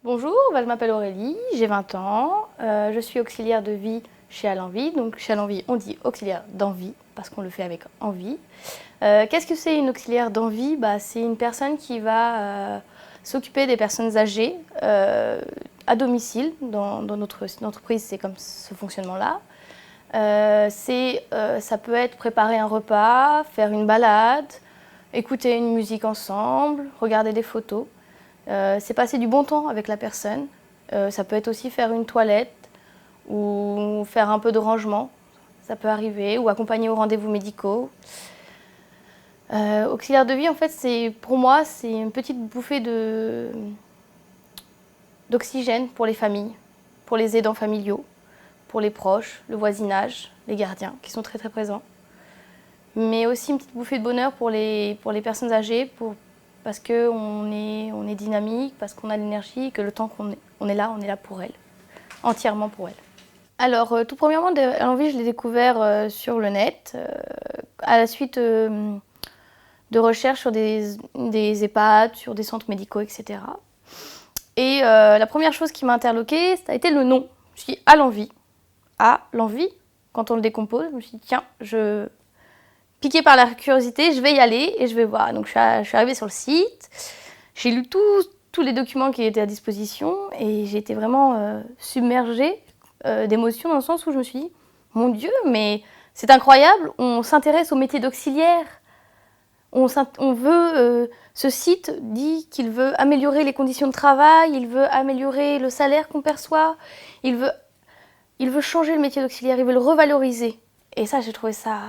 Bonjour, je m'appelle Aurélie, j'ai 20 ans, je suis auxiliaire de vie chez Alenvie. Donc chez Alenvie, on dit auxiliaire d'envie parce qu'on le fait avec envie. Qu'est-ce que c'est une auxiliaire d'envie? C'est une personne qui va s'occuper des personnes âgées à domicile. Dans notre entreprise, c'est comme ce fonctionnement-là. Ça peut être préparer un repas, faire une balade, écouter une musique ensemble, regarder des photos. C'est passer du bon temps avec la personne. Ça peut être aussi faire une toilette ou faire un peu de rangement. Ça peut arriver, ou accompagner aux rendez-vous médicaux. Auxiliaire de vie, en fait, pour moi, c'est une petite bouffée d'oxygène pour les familles, pour les aidants familiaux, pour les proches, le voisinage, les gardiens, qui sont très très présents. Mais aussi une petite bouffée de bonheur pour les personnes âgées, parce qu'on est dynamique, parce qu'on a l'énergie, que le temps on est là pour elles, entièrement pour elles. Alors, tout premièrement, Alenvie, je l'ai découvert sur le net, à la suite de recherches sur des EHPAD, sur des centres médicaux, etc. Et la première chose qui m'a interloquée, ça a été le nom. Je me suis dit, à l'envie. À l'envie, quand on le décompose, je me suis dit, tiens, piquée par la curiosité, je vais y aller et je vais voir. Donc je suis arrivée sur le site, j'ai lu tous les documents qui étaient à disposition et j'ai été vraiment submergée d'émotions dans le sens où je me suis dit, mon Dieu, mais c'est incroyable, on s'intéresse au métier d'auxiliaire. Ce site dit qu'il veut améliorer les conditions de travail, il veut améliorer le salaire qu'on perçoit, il veut changer le métier d'auxiliaire, il veut le revaloriser. Et ça, j'ai trouvé ça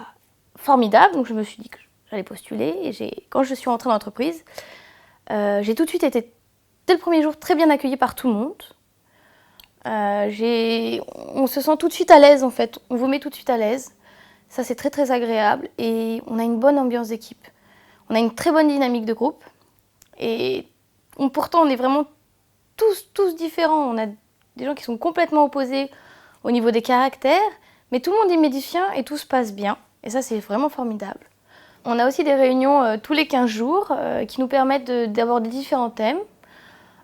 formidable, donc je me suis dit que j'allais postuler. Et quand je suis rentrée dans l'entreprise, j'ai tout de suite été, dès le premier jour, très bien accueillie par tout le monde. On se sent tout de suite à l'aise en fait, on vous met tout de suite à l'aise. Ça c'est très très agréable et on a une bonne ambiance d'équipe. On a une très bonne dynamique de groupe et pourtant on est vraiment tous différents. On a des gens qui sont complètement opposés au niveau des caractères, mais tout le monde est médecin et tout se passe bien. Et ça c'est vraiment formidable. On a aussi des réunions tous les 15 jours qui nous permettent d'aborder différents thèmes,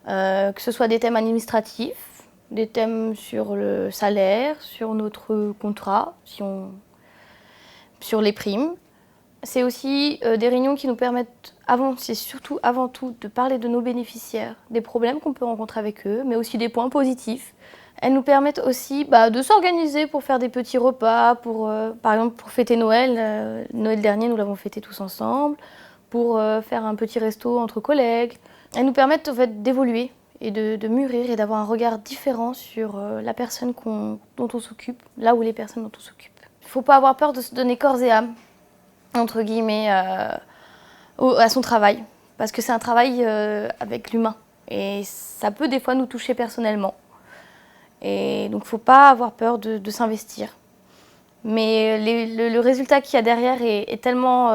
que ce soit des thèmes administratifs, des thèmes sur le salaire, sur notre contrat, sur les primes. C'est aussi des réunions qui nous permettent, c'est surtout avant tout, de parler de nos bénéficiaires, des problèmes qu'on peut rencontrer avec eux, mais aussi des points positifs. Elles nous permettent aussi de s'organiser pour faire des petits repas, par exemple pour fêter Noël. Noël dernier, nous l'avons fêté tous ensemble, pour faire un petit resto entre collègues. Elles nous permettent en fait, d'évoluer et de mûrir et d'avoir un regard différent sur la personne dont on s'occupe, là où les personnes dont on s'occupe. Il ne faut pas avoir peur de se donner corps et âme, entre guillemets, à son travail, parce que c'est un travail avec l'humain et ça peut des fois nous toucher personnellement. Et donc il ne faut pas avoir peur de s'investir. Mais le résultat qu'il y a derrière est tellement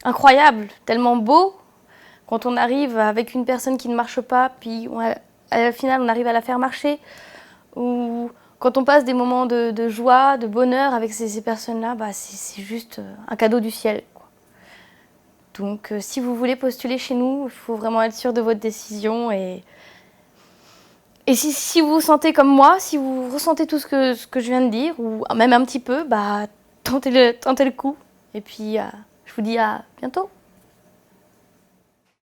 incroyable, tellement beau. Quand on arrive avec une personne qui ne marche pas, puis à la finale on arrive à la faire marcher, ou quand on passe des moments de joie, de bonheur avec ces personnes-là, c'est juste un cadeau du ciel, quoi. Donc si vous voulez postuler chez nous, il faut vraiment être sûr de votre décision. Et si vous vous sentez comme moi, si vous ressentez tout ce que je viens de dire, ou même un petit peu, tentez le coup. Et puis je vous dis à bientôt.